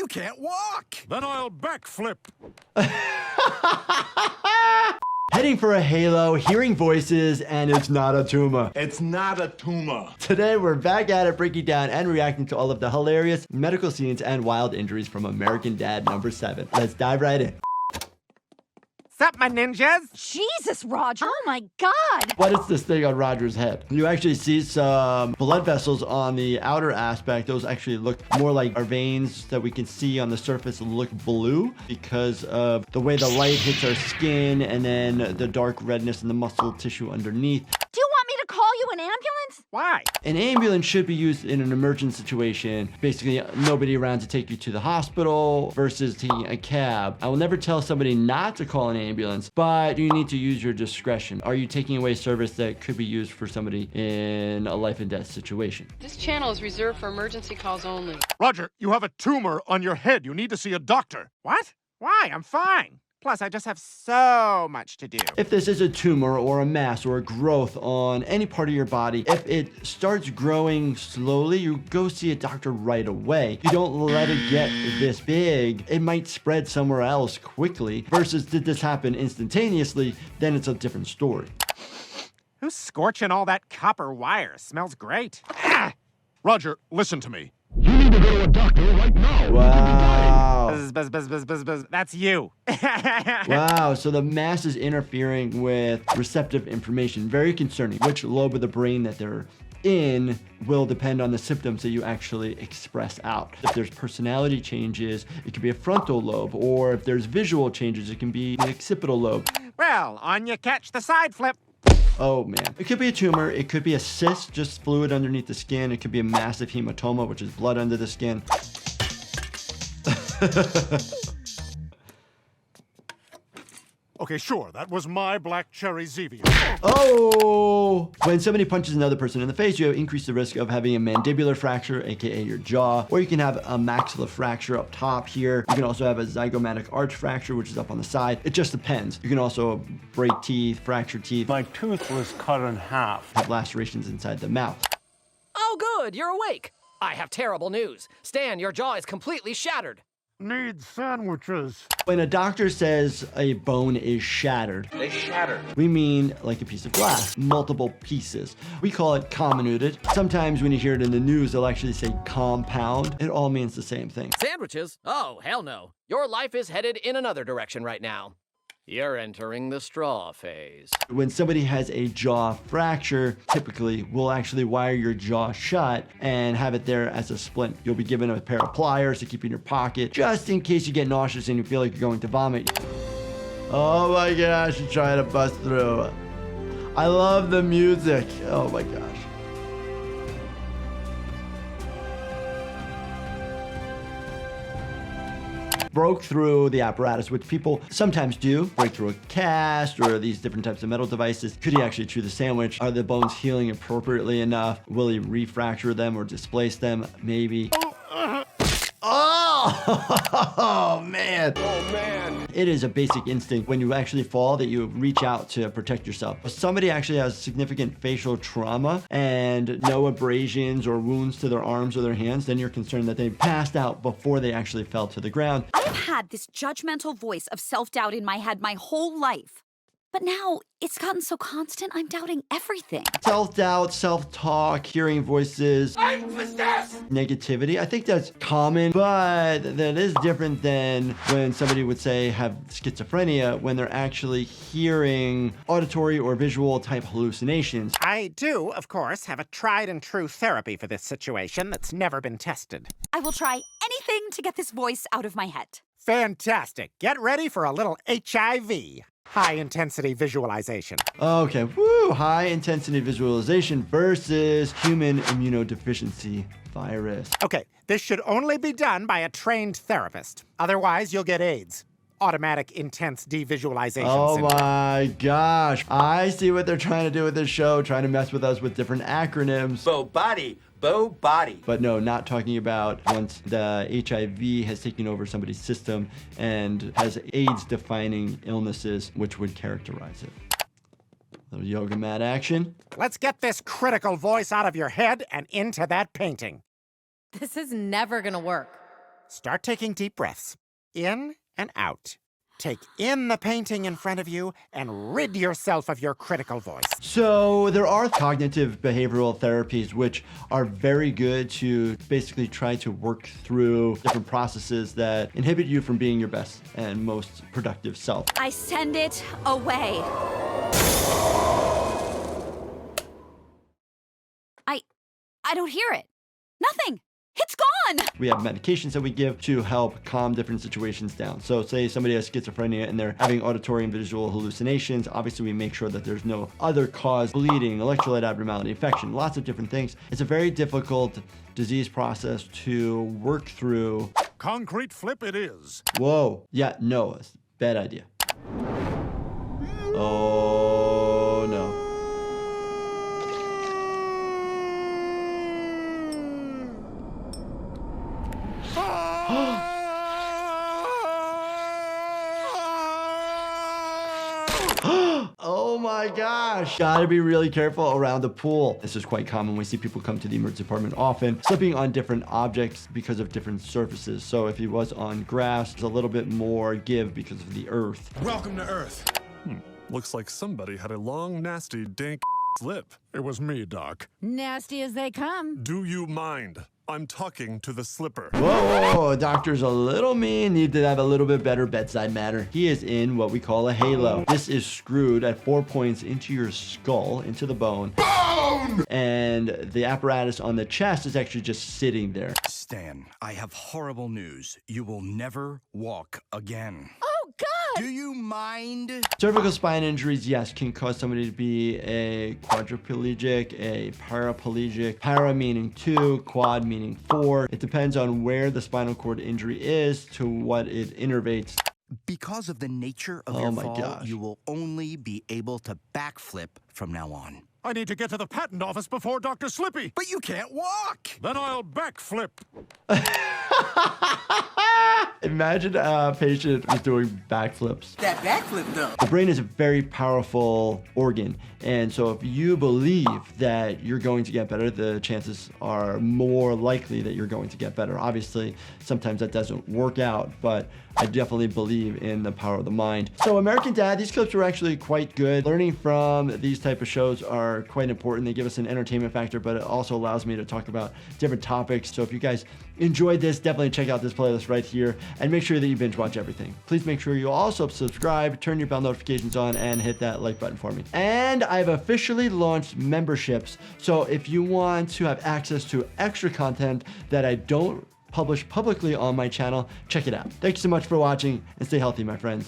You can't walk. Then I'll backflip. Heading for a halo, hearing voices, and it's not a tumor. It's not a tumor. Today, we're back at it, breaking down and reacting to all of the hilarious medical scenes and wild injuries from American Dad #7. Let's dive right in. Sup, my ninjas? Jesus, Roger! Oh my God! What is this thing on Roger's head? You actually see some blood vessels on the outer aspect. Those actually look more like our veins that we can see on the surface look blue because of the way the light hits our skin and then the dark redness in the muscle tissue underneath. Do you want me to call you an ambulance? Why? An ambulance should be used in an emergent situation. Basically, nobody around to take you to the hospital versus taking a cab. I will never tell somebody not to call an ambulance, but you need to use your discretion. Are you taking away service that could be used for somebody in a life and death situation? This channel is reserved for emergency calls only. Roger, you have a tumor on your head. You need to see a doctor. What? Why? I'm fine. Plus, I just have so much to do. If this is a tumor or a mass or a growth on any part of your body, if it starts growing slowly, you go see a doctor right away. You don't let it get this big. It might spread somewhere else quickly versus did this happen instantaneously, then it's a different story. Who's scorching all that copper wire? Smells great. Roger, listen to me. You need to go to a doctor right now. Wow. Buzz. That's you. Wow, so the mass is interfering with receptive information. Very concerning. Which lobe of the brain that they're in will depend on the symptoms that you actually express out. If there's personality changes, it could be a frontal lobe, or if there's visual changes, it can be the occipital lobe. Well, on you catch the side flip. Oh man. It could be a tumor, it could be a cyst, just fluid underneath the skin, it could be a massive hematoma, which is blood under the skin. Okay, sure, that was my black cherry Zevia. Oh! When somebody punches another person in the face, you have increased the risk of having a mandibular fracture, aka your jaw, or you can have a maxilla fracture up top here. You can also have a zygomatic arch fracture, which is up on the side. It just depends. You can also break teeth, fracture teeth. My tooth was cut in half. Have lacerations inside the mouth. Oh, good, you're awake. I have terrible news. Stan, your jaw is completely shattered. Need sandwiches. When a doctor says a bone is shattered, They shattered. we mean like a piece of glass, multiple pieces. We call it comminuted. Sometimes when you hear it in the news, they'll actually say compound. It all means the same thing. Sandwiches? Oh, hell no. Your life is headed in another direction right now. You're entering the straw phase. When somebody has a jaw fracture, typically we'll actually wire your jaw shut and have it there as a splint. You'll be given a pair of pliers to keep in your pocket, just in case you get nauseous and you feel like you're going to vomit. Oh my gosh, you're trying to bust through. I love the music. Oh my gosh. Broke through the apparatus, which people sometimes do, break through a cast or these different types of metal devices. Could he actually chew the sandwich? Are the bones healing appropriately enough? Will he refracture them or displace them? Maybe. Oh, man. Oh, man. It is a basic instinct when you actually fall that you reach out to protect yourself. If somebody actually has significant facial trauma and no abrasions or wounds to their arms or their hands, then you're concerned that they passed out before they actually fell to the ground. I've had this judgmental voice of self-doubt in my head my whole life. But now it's gotten so constant, I'm doubting everything. Self-doubt, self-talk, hearing voices, I'm possessed. negativity. I think that's common, but that is different than when somebody would say have schizophrenia when they're actually hearing auditory or visual type hallucinations. I do, of course, have a tried and true therapy for this situation that's never been tested. I will try anything to get this voice out of my head. Fantastic. Get ready for a little HIV. High-intensity visualization. Okay, woo, high intensity visualization versus human immunodeficiency virus. Okay, this should only be done by a trained therapist. Otherwise, you'll get AIDS. Automatic intense devisualization Oh syndrome. my gosh. I see what they're trying to do with this show, trying to mess with us with different acronyms. Bo body. But no, not talking about once the HIV has taken over somebody's system and has AIDS-defining illnesses, which would characterize it. Little yoga mat action. Let's get this critical voice out of your head and into that painting. This is never gonna work. Start taking deep breaths. In and out. Take in the painting in front of you and rid yourself of your critical voice. So there are cognitive behavioral therapies which are very good to basically try to work through different processes that inhibit you from being your best and most productive self. I send it away. I don't hear it. Nothing. It's gone! We have medications that we give to help calm different situations down. So say somebody has schizophrenia and they're having auditory and visual hallucinations. Obviously, we make sure that there's no other cause, bleeding, electrolyte abnormality, infection, lots of different things. It's a very difficult disease process to work through. Concrete flip it is. Whoa. Yeah, no, it's a bad idea. Oh, no. Oh my gosh. Gotta be really careful around the pool. This is quite common. We see people come to the emergency department often, slipping on different objects because of different surfaces. So if he was on grass, there's a little bit more give because of the earth. Welcome to Earth. Looks like somebody had a long, nasty, dank slip. It was me, Doc. Nasty as they come. Do you mind? I'm talking to the slipper. Whoa, doctor's a little mean. Need to have a little bit better bedside manner. He is in what we call a halo. This is screwed at 4 points into your skull, into the bone. Bone! And the apparatus on the chest is actually just sitting there. Stan, I have horrible news. You will never walk again. Oh, God! Do you mind? Cervical spine injuries, yes, can cause somebody to be a quadriplegic, a paraplegic. Para meaning 2, quad meaning 4. It depends on where the spinal cord injury is to what it innervates. Because of the nature of your fall, you will only be able to backflip from now on. I need to get to the patent office before Dr. Slippy. But you can't walk! Then I'll backflip. Imagine a patient who's doing backflips. That backflip, though. The brain is a very powerful organ. And so if you believe that you're going to get better, the chances are more likely that you're going to get better. Obviously, sometimes that doesn't work out, but I definitely believe in the power of the mind. So American Dad, these clips were actually quite good. Learning from these type of shows are quite important. They give us an entertainment factor, but it also allows me to talk about different topics. So if you guys enjoyed this, definitely check out this playlist right here and make sure that you binge watch everything. Please make sure you also subscribe, turn your bell notifications on, and hit that like button for me. And I've officially launched memberships. So if you want to have access to extra content that I don't publish publicly on my channel, check it out. Thank you so much for watching and stay healthy, my friends.